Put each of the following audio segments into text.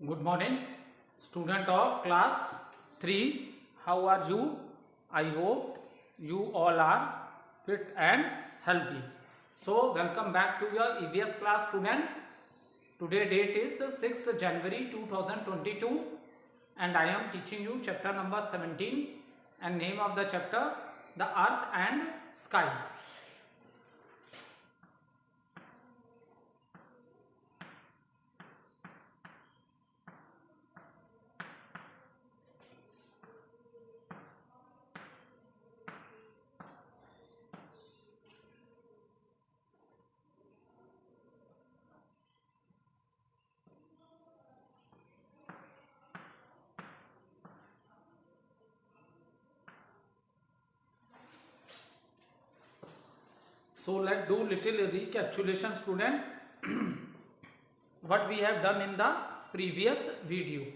Good morning, student of class 3. How are you? I hope you all are fit and healthy. So, welcome back to your EVS class, student. Today date is 6 January 2022 and I am teaching you chapter number 17 and name of the chapter The Earth and Sky. So let's do little recapitulation, student. What we have done in the previous video.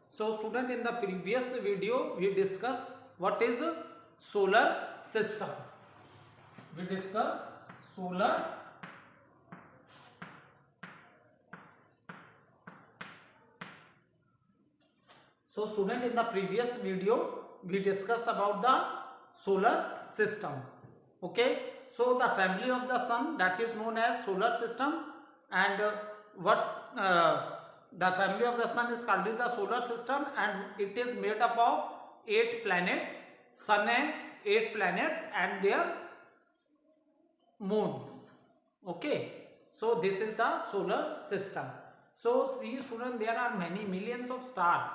So student, in the previous video we discussed what is solar system. We discuss solar So student, in the previous video we discussed about the solar system. Okay, so the family of the sun, that is known as solar system, and the family of the sun is called the solar system, and it is made up of 8 planets, sun and 8 planets and their moons. Okay, so this is the solar system. So see student, there are many millions of stars,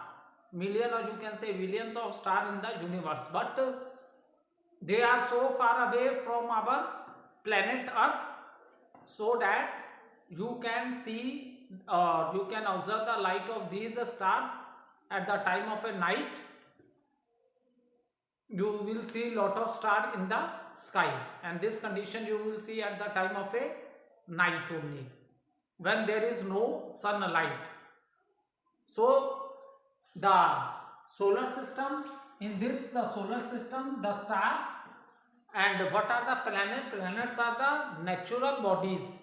million, or you can say billions of stars in the universe, but they are so far away from our planet Earth, so that you can see or you can observe the light of these stars at the time of a night. You will see lot of star in the sky, and this condition you will see at the time of a night only, when there is no sunlight. So the solar system, in this the solar system, the star, and what are the planets? Planets are the natural bodies.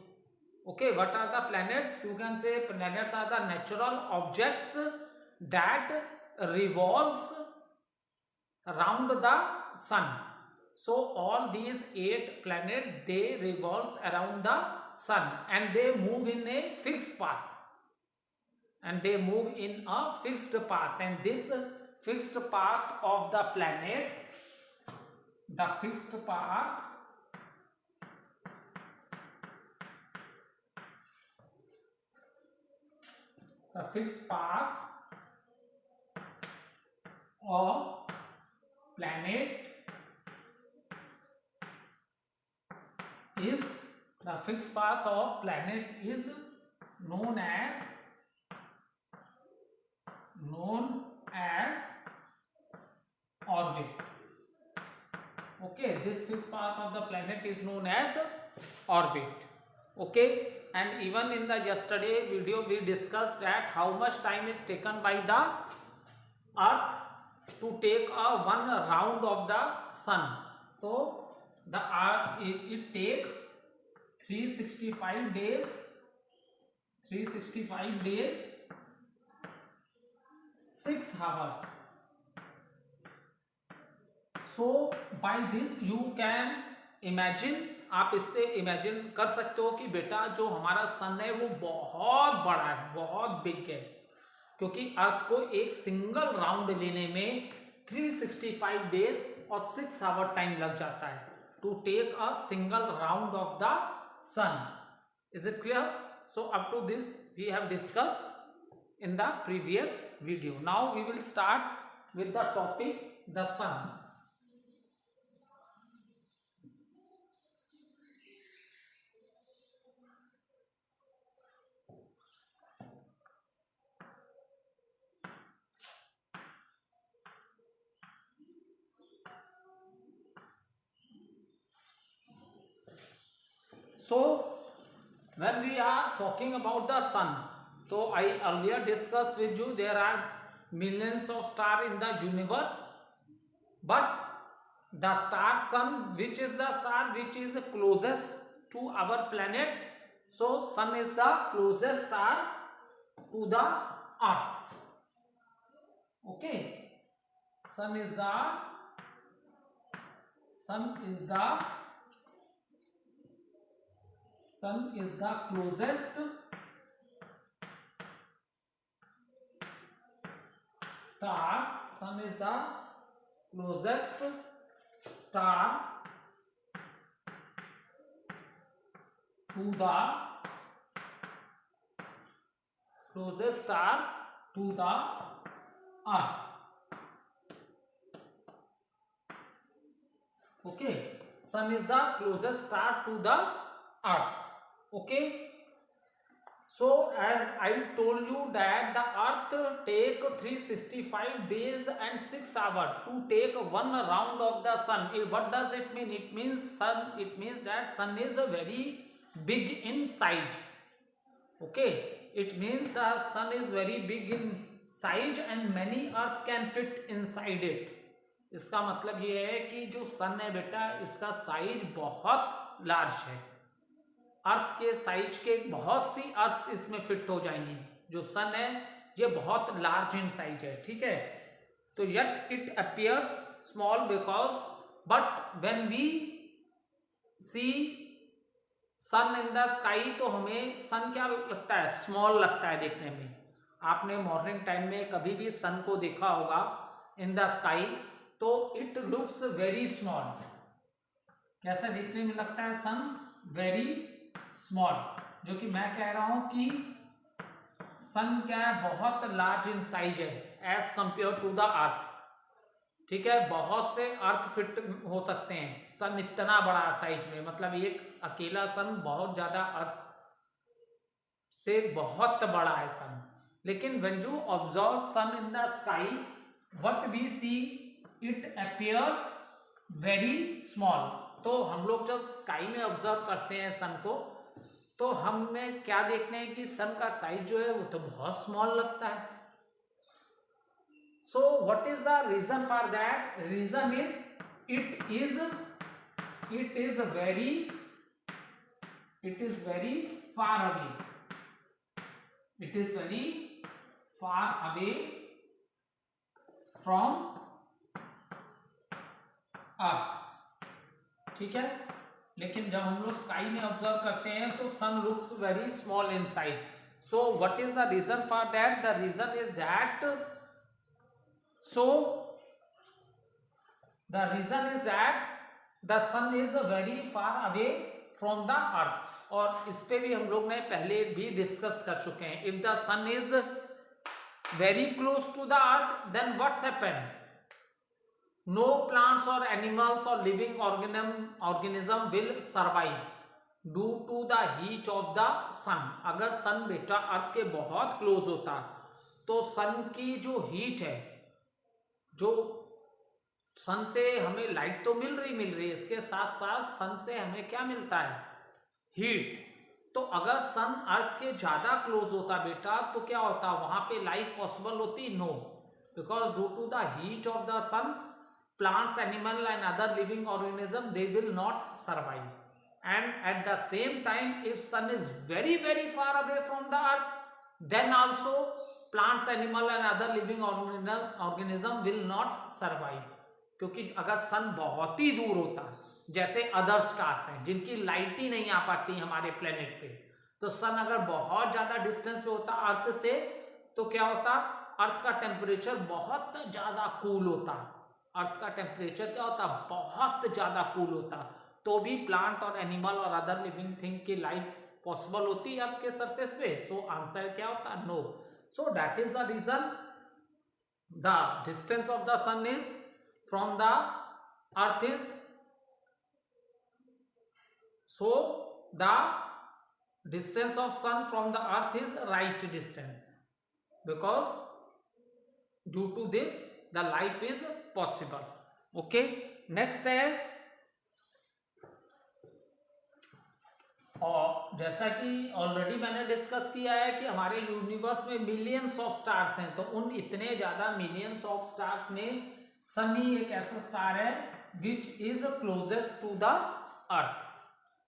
Okay, what are the planets? You can say planets are the natural objects that revolves around the sun. So all these 8 planets, they revolves around the sun, and they move in a fixed path. And this fixed path of the planet, the fixed path of planet is known as orbit. Okay, this fixed path of the planet is known as orbit. Okay, and even in the yesterday video we discussed that how much time is taken by the earth to take a one round of the sun. So the earth, it take 365 days 6 hours. So by this you can imagine, आप इससे imagine कर सकते हो कि बेटा जो हमारा सन है वो बहुत बड़ा है, बहुत बिग है, क्योंकि अर्थ को एक सिंगल राउंड लेने में 365 डेज और 6 आवर टाइम लग जाता है to take a single round of the sun. Is it clear? So up to this we have discussed in the previous video. Now we will start with the topic the sun. So when we are talking about the sun, so I earlier discussed with you there are millions of stars in the universe, but the star sun, which is the star which is closest to our planet? So sun is the closest star to the earth. Okay, sun is the closest star. Sun is the closest star to the earth. Okay, sun is the closest star to the earth. Okay, so as I told you that the earth take 365 days and 6 hours to take one round of the sun. What does it mean? It means that sun is very big in size. Okay, it means the sun is very big in size and many earth can fit inside it. इसका मतलब ये है कि जो सन है बेटा, इसका size बहुत लार्ज है. अर्थ के साइज के बहुत सी अर्थ इसमें फिट हो जाएंगी. जो सन है ये बहुत लार्ज इन साइज है. ठीक है, तो yet it appears small because but when we see sun in the sky तो हमें सन क्या लगता है? स्मॉल लगता है देखने में. आपने मॉर्निंग टाइम में कभी भी सन को देखा होगा इन द स्काई तो इट लुक्स वेरी स्मॉल. कैसा देखने में लगता है सन? Very small. जो कि मैं कह रहा हूं कि सन क्या है? बहुत लार्ज इन साइज है as compare to the earth. ठीक है, बहुत से अर्थ फिट हो सकते हैं. सन इतना बड़ा साइज में, मतलब एक अकेला सन बहुत ज्यादा अर्थ से बहुत बड़ा है सन. लेकिन when you observe sun in the sky what we see it appears very small. तो हम लोग जब स्काई में ऑब्जर्व करते हैं सन को तो हमें क्या देखते हैं कि सन का साइज जो है वो तो बहुत स्मॉल लगता है. So what is the reason for that? Reason is it is very far away. It is very far away from अर्थ. ठीक है, लेकिन जब हम लोग स्काई में ऑब्जर्व करते हैं तो sun looks very small in size. So what is the reason for that? The reason is that the sun is very far away from the earth. और इस पे भी हम लोग ने पहले भी डिस्कस कर चुके हैं. If the sun is very close to the earth then what's happen? No plants or animals or living organism will survive due to the heat of the sun. अगर सन बेटा अर्थ के बहुत क्लोज होता तो सन की जो हीट है, जो सन से हमें लाइट तो मिल रही है, इसके साथ साथ सन से हमें क्या मिलता है? हीट. तो अगर सन अर्थ के ज्यादा क्लोज होता बेटा तो क्या होता? वहां पे लाइफ पॉसिबल होती? No, because due to the heat of the sun plants, animal and other living organism they will not survive. And at the same time if sun is very far away from the earth then also plants, animal and other living organism will not survive. क्योंकि अगर सन बहुत ही दूर होता, जैसे other stars हैं जिनकी light ही नहीं आ पाती हमारे प्लेनेट पे, तो सन अगर बहुत ज्यादा डिस्टेंस पे होता अर्थ से तो क्या होता? अर्थ का टेम्परेचर बहुत ज्यादा कूल होता. अर्थ का टेम्परेचर क्या होता? बहुत ज्यादा कूल होता. तो भी प्लांट और एनिमल और अदर लिविंग थिंग की लाइफ पॉसिबल होती अर्थ के सरफेस पे. सो आंसर क्या होता? No. So that is the reason the distance of the sun is from the earth is, so the distance of sun from the earth is right distance, because due to this the life is possible. Okay, next है, और जैसा कि already मैंने discuss किया है कि हमारे universe में मिलियंस ऑफ स्टार्स हैं, तो उन इतने ज्यादा मिलियंस ऑफ स्टार्स में सन ही एक ऐसा स्टार है which is closest to the earth.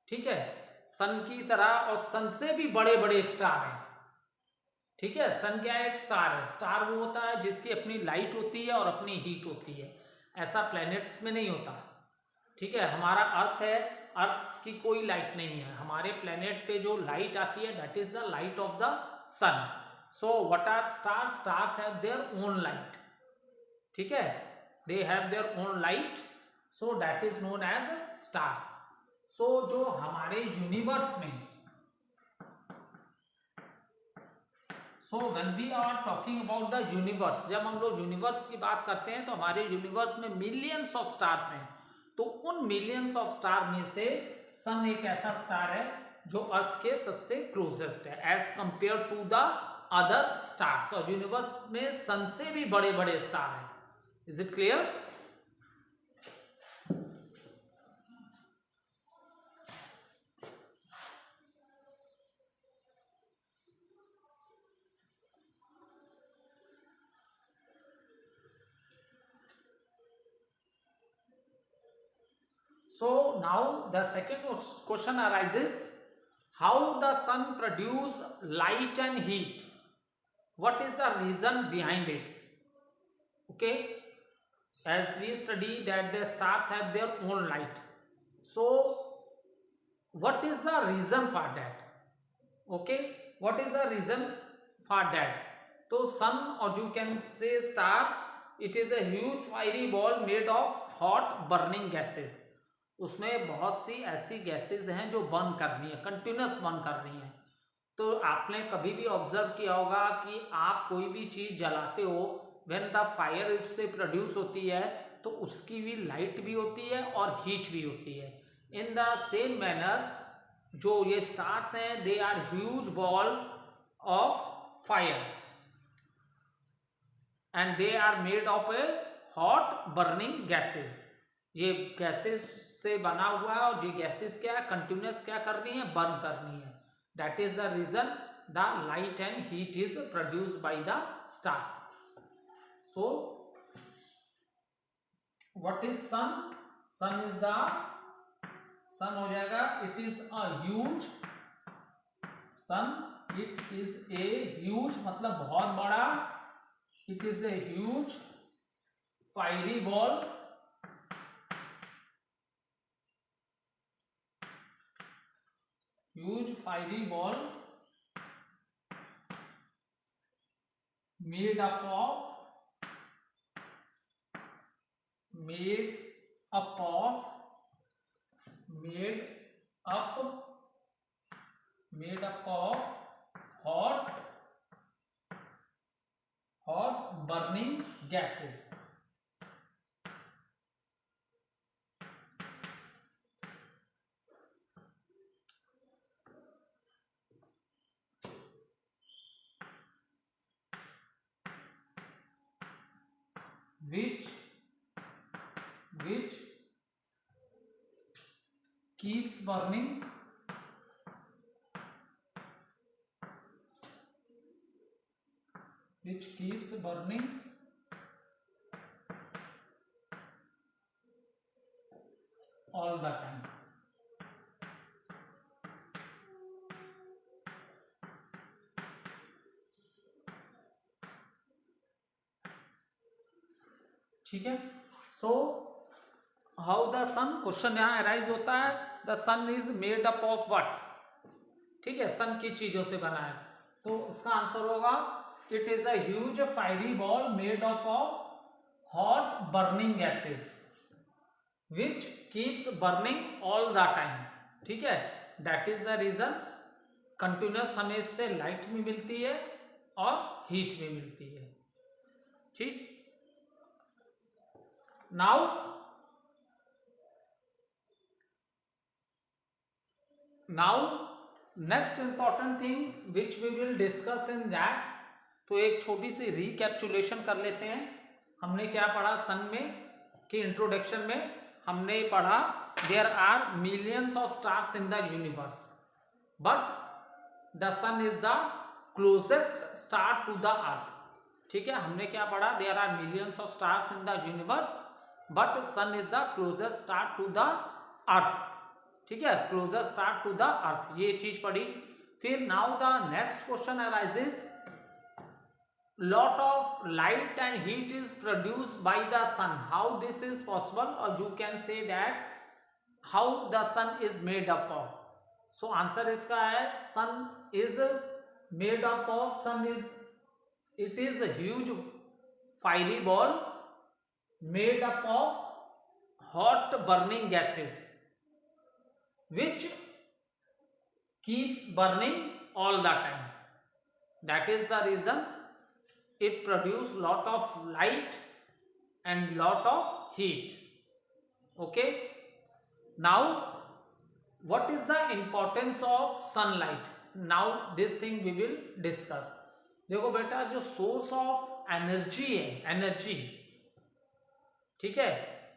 ठीक है, सन की तरह और सन से भी बड़े बड़े स्टार हैं. ठीक है, सन क्या है? एक स्टार है। स्टार वो होता है जिसकी अपनी लाइट होती है और अपनी हीट होती है, ऐसा प्लैनेट्स में नहीं होता। ठीक है, हमारा अर्थ है, अर्थ की कोई लाइट नहीं है। हमारे प्लेनेट पे जो लाइट आती है that is the light of the sun. So what are stars? Stars have their own light. ठीक है, they have their own light, so that is known as stars. So जो हमारे यूनिवर्स में, so when we are talking about the universe, जब हम लोग universe की बात करते हैं तो हमारे यूनिवर्स में मिलियंस ऑफ स्टार्स हैं। तो उन मिलियंस ऑफ स्टार में से सन एक ऐसा स्टार है जो अर्थ के सबसे क्लोजेस्ट है as compare to the other stars. और यूनिवर्स में सन से भी बड़े बड़े स्टार हैं। Is it clear? So now the second question arises, how the sun produce light and heat? What is the reason behind it? Okay, as we study that the stars have their own light, so what is the reason for that? Okay, what is the reason for that? So sun, or you can say star, it is a huge fiery ball made of hot burning gases. उसमें बहुत सी ऐसी gases हैं जो burn कर रही हैं, continuous burn कर रही हैं। तो आपने कभी भी ऑब्जर्व किया होगा कि आप कोई भी चीज़ जलाते हो, व्हेन द फायर उससे प्रोड्यूस होती है तो उसकी भी लाइट भी होती है और हीट भी होती है। इन द सेम मैनर जो ये स्टार्स हैं, they are huge ball of fire and they are made of a hot burning gases. ये गैसेस से बना हुआ है और ये गैसेस क्या है? कंटिन्यूस क्या कर रही है? बर्न कर रही है। That is the reason the light and heat is produced by the stars. So what is sun? Sun is the, sun हो जाएगा, it is a huge, sun it is a huge मतलब बहुत बड़ा, it is a huge fiery ball, huge fiery ball made up of made up of hot burning gases. which keeps burning all the time. ठीक है, so how the sun, question यहां arise होता है, the sun is made up of what? ठीक है, सन की चीजों से बना है, तो इसका आंसर होगा it is a huge fiery ball made up of hot burning gases which keeps burning all the time. ठीक है, that is the reason continuous हमें इससे लाइट भी मिलती है और हीट भी मिलती है। ठीक, now next important thing which we will discuss in that, तो एक छोटी सी रिकैप्चुलेशन कर लेते हैं। हमने क्या पढ़ा सन में कि इंट्रोडक्शन में हमने पढ़ा there are millions of stars in the universe but the sun is the closest star to the earth. ठीक है, हमने क्या पढ़ा? There are millions of stars in the universe but sun is the closest star to the earth. ठीक है, closest star to the earth, ये चीज पढ़ी। फिर now the next question arises lot of light and heat is produced by the sun. How this is possible, or you can say that how the sun is made up of. So answer इसका है sun is made up of, it is a huge fiery ball made up of hot burning gases which keeps burning all the time. That is the reason it produces lot of light and lot of heat. Okay. Now, what is the importance of sunlight? Now this thing we will discuss. देखो बेटा, जो source of energy है, energy, ठीक है,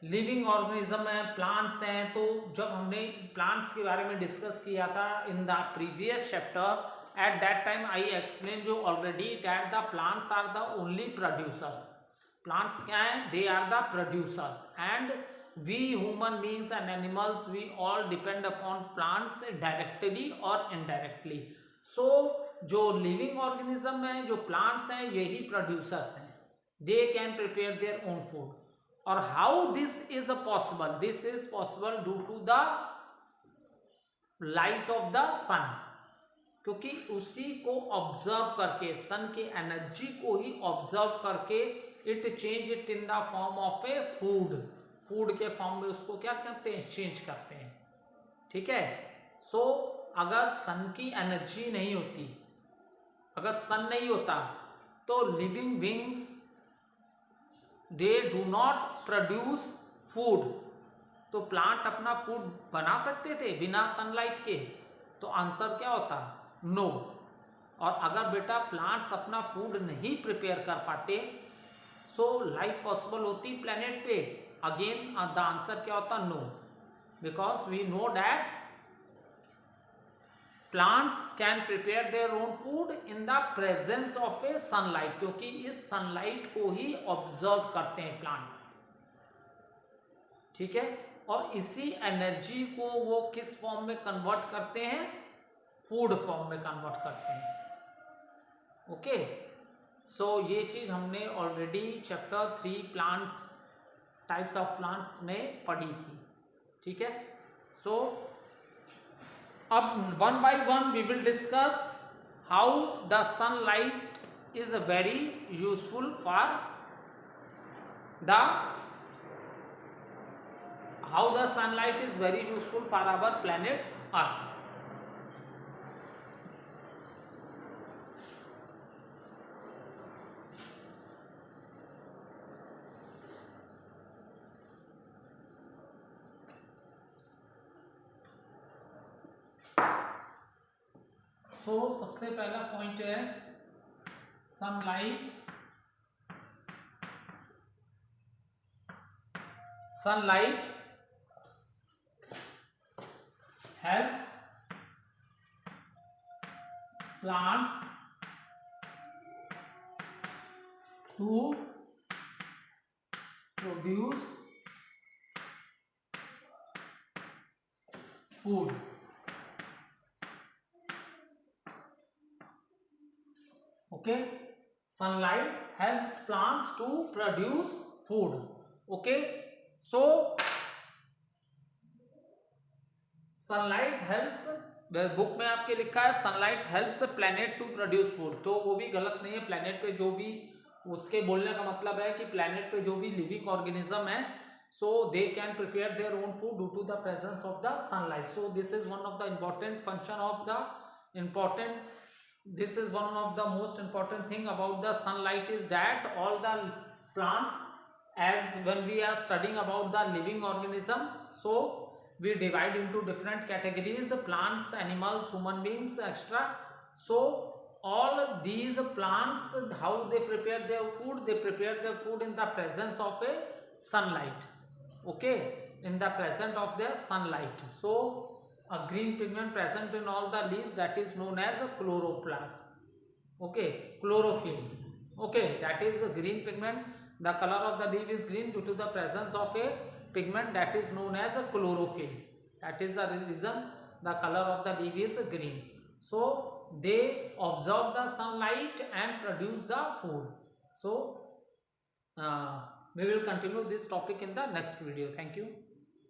living organism है, plants हैं, तो जब हमने प्लांट्स के बारे में डिस्कस किया था in the previous chapter, at that time I explain जो already that the plants are the only producers. Plants क्या हैं? They are the producers, and we human beings and animals we all depend upon plants directly और indirectly. So जो living organism है, जो plants हैं, यही producers हैं. They can prepare their own food. और how this is possible? This is possible due to the light of the sun, क्योंकि उसी को ऑब्जर्व करके, सन के एनर्जी को ही ऑब्जर्व करके it change it in the form of a food. Food के फॉर्म में उसको क्या करते हैं? चेंज करते हैं. ठीक है. सो अगर सन की एनर्जी नहीं होती, अगर सन नहीं होता, तो living beings they do not produce food. तो प्लांट अपना फूड बना सकते थे बिना सनलाइट के? तो आंसर क्या होता? नो. और अगर बेटा प्लांट्स अपना फूड नहीं प्रिपेयर कर पाते, सो लाइफ पॉसिबल होती प्लेनेट पे? अगेन द आंसर क्या होता? No. Because we know that plants can prepare their own food in the presence of a sunlight, क्योंकि इस सनलाइट को ही ऑब्जर्व करते हैं प्लांट. ठीक है. और इसी एनर्जी को वो किस फॉर्म में कन्वर्ट करते हैं? फूड फॉर्म में कन्वर्ट करते हैं. ओके. सो ये चीज हमने already chapter 3 plants, types of plants में पढ़ी थी. ठीक है. सो अब one by one we will discuss how the sunlight is very useful for the, how the sunlight is very useful for our planet earth. So सबसे पहला point है sunlight. Sunlight helps plants to produce food. Okay, sunlight helps plants to produce food. Okay, so sunlight helps, book में आपके लिखा है sunlight helps planet to produce food, तो वो भी गलत नहीं है. प्लैनेट पे जो भी, उसके बोलने का मतलब है कि प्लैनेट पे जो भी लिविंग ऑर्गेनिज्म है, so they can prepare their own food due to the presence of the sunlight. So this is one of the important function of the important, this is one of the most important thing about the sunlight is that all the plants, as when we are studying about the living organism, so we divide into different categories: plants, animals, human beings, etc. So all these plants, how they prepare their food? They prepare their food in the presence of a sunlight. Okay, in the presence of the sunlight. So a green pigment present in all the leaves, that is known as a chloroplast. Okay, chlorophyll. Okay, that is a green pigment. The color of the leaf is green due to the presence of a pigment that is known as a chlorophyll. That is the reason the color of the leaf is green. So they absorb the sunlight and produce the food. So we will continue this topic in the next video. Thank you.